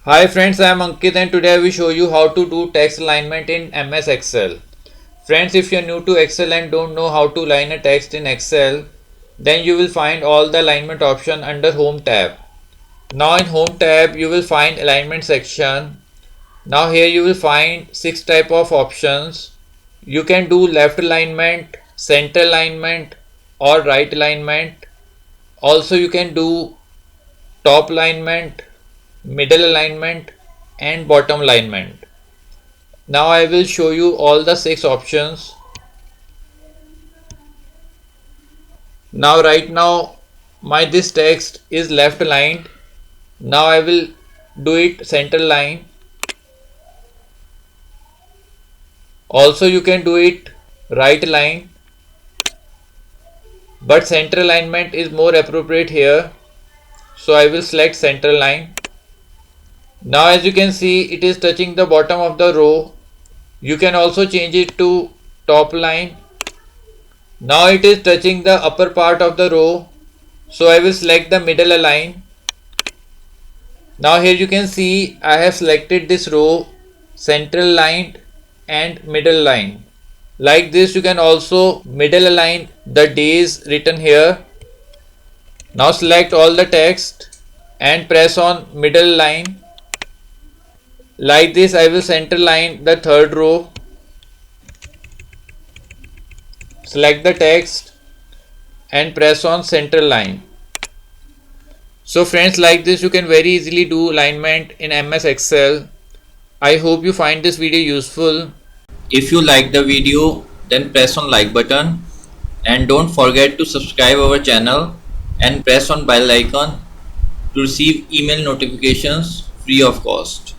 Hi friends, I am Ankit and today I will show you how to do text alignment in MS Excel. Friends, if you are new to Excel and don't know how to align a text in Excel, then you will find all the alignment option under Home tab. Now in Home tab, you will find alignment section. Now here you will find 6 type of options. You can do left alignment, center alignment or right alignment. Also you can do top alignment, middle alignment and bottom alignment. Now I will show you all the 6 options. Now right now my this text is left aligned. Now I will do it center line. Also you can do it right line, but center alignment is more appropriate here. So I will select center line. Now as you can see, it is touching the bottom of the row. You can also change it to top line. Now it is touching the upper part of the row. So I will select the middle align. Now here you can see I have selected this row central line and middle line. Like this you can also middle align the days written here. Now select all the text and press on middle line. Like this I will center line the third row. Select the text and press on center line. So friends, like this you can very easily do alignment in MS Excel. I hope you find this video useful. If you like the video, then press on like button and don't forget to subscribe our channel and press on bell icon to receive email notifications free of cost.